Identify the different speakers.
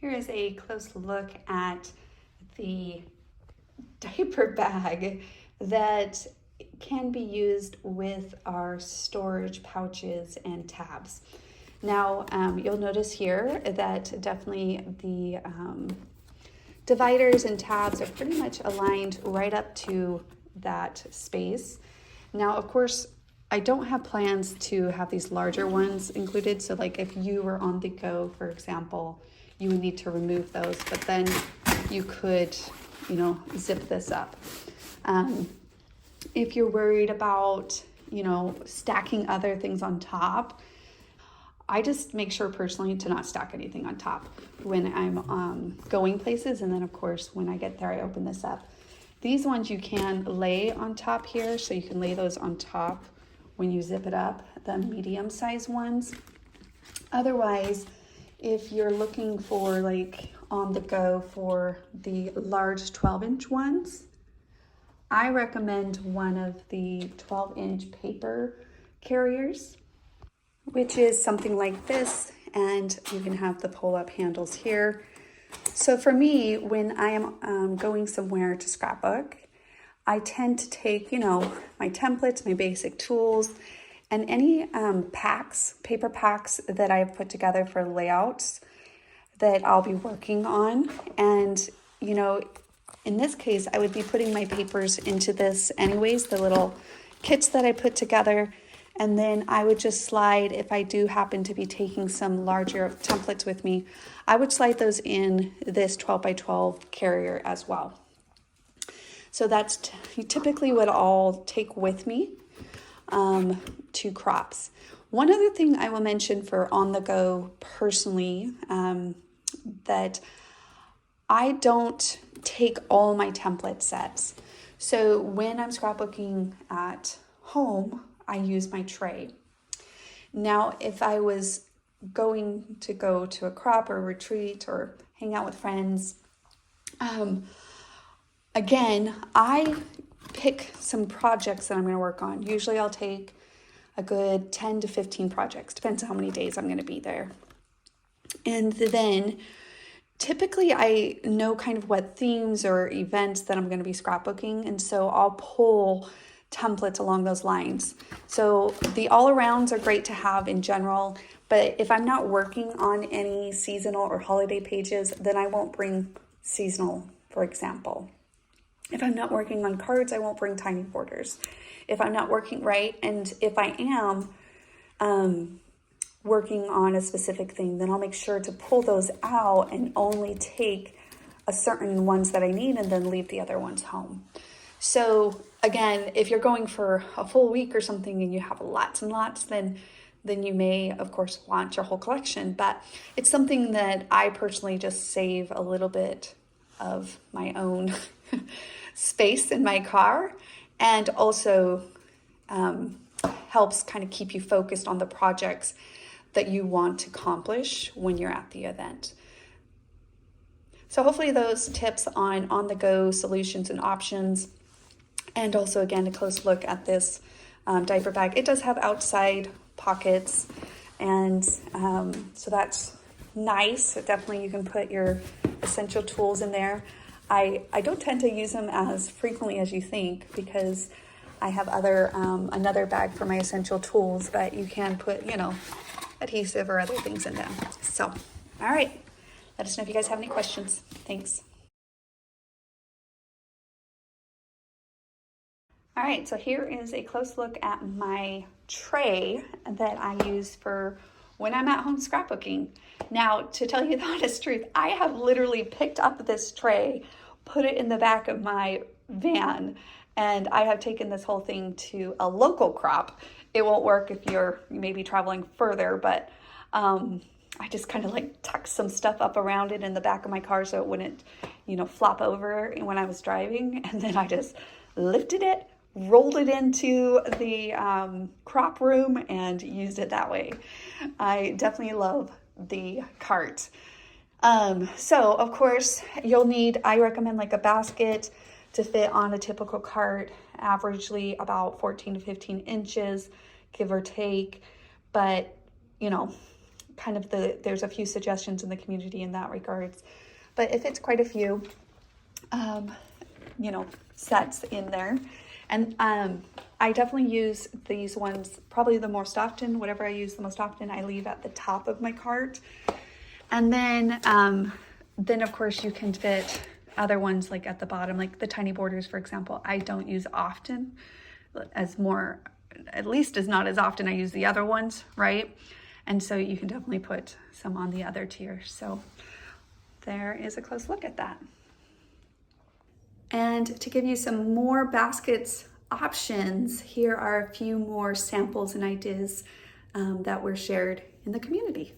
Speaker 1: Here is a close look at the diaper bag that can be used with our storage pouches and tabs. Now, you'll notice here that definitely the dividers and tabs are pretty much aligned right up to that space. Now, of course, I don't have plans to have these larger ones included. So like if you were on the go, for example, you would need to remove those, but then you could, zip this up. If you're worried about, stacking other things on top, I just make sure personally to not stack anything on top when I'm going places. And then of course, when I get there, I open this up. These ones you can lay on top here. So you can lay those on top when you zip it up, the medium size ones. Otherwise, if you're looking for like on the go for the large 12-inch ones, I recommend one of the 12-inch paper carriers, which is something like this, and you can have the pull-up handles here. So for me, when I am going somewhere to scrapbook, I tend to take, my templates, my basic tools, and any paper packs that I've put together for layouts that I'll be working on. And, in this case, I would be putting my papers into this anyways, the little kits that I put together. And then I would just slide, if I do happen to be taking some larger templates with me, I would slide those in this 12 by 12 carrier as well. So that's typically what I'll take with me to crops. One other thing I will mention for on the go personally, that I don't take all my template sets. So when I'm scrapbooking at home, I use my tray. Now, if I was going to go to a crop or retreat or hang out with friends, again, I pick some projects that I'm going to work on. Usually I'll take a good 10 to 15 projects, depends on how many days I'm going to be there. And then typically I know kind of what themes or events that I'm going to be scrapbooking. And so I'll pull templates along those lines. So the all-arounds are great to have in general, but if I'm not working on any seasonal or holiday pages, then I won't bring seasonal, for example. If I'm not working on cards, I won't bring tiny borders. If I'm not working right, and if I am working on a specific thing, then I'll make sure to pull those out and only take a certain ones that I need and then leave the other ones home. So again, if you're going for a full week or something and you have lots and lots, then you may, of course, want your whole collection. But it's something that I personally just save a little bit of my own space in my car, and also helps kind of keep you focused on the projects that you want to accomplish when you're at the event. So hopefully those tips on the go solutions and options, and also again a close look at this diaper bag. It does have outside pockets, and so that's nice. Definitely you can put your essential tools in there. I don't tend to use them as frequently as you think, because I have another bag for my essential tools, but you can put, adhesive or other things in them. So, all right. Let us know if you guys have any questions. Thanks. All right, so here is a close look at my tray that I use for when I'm at home scrapbooking. Now, to tell you the honest truth, I have literally picked up this tray, put it in the back of my van, and I have taken this whole thing to a local crop. It won't work if you're maybe traveling further, but I just kind of like tucked some stuff up around it in the back of my car so it wouldn't, flop over when I was driving. And then I just lifted it, rolled it into the crop room, and used it that way. I definitely love the cart. So of course you'll need, I recommend like a basket to fit on a typical cart, averagely about 14 to 15 inches, give or take. But, kind of there's a few suggestions in the community in that regards. But if it's quite a few, you know, sets in there. And I definitely use these ones probably the most often. Whatever I use the most often, I leave at the top of my cart. And then of course you can fit other ones like at the bottom, like the tiny borders, for example. I don't use often, at least as not as often I use the other ones, right? And so you can definitely put some on the other tier. So there is a close look at that. And to give you some more baskets options, here are a few more samples and ideas that were shared in the community.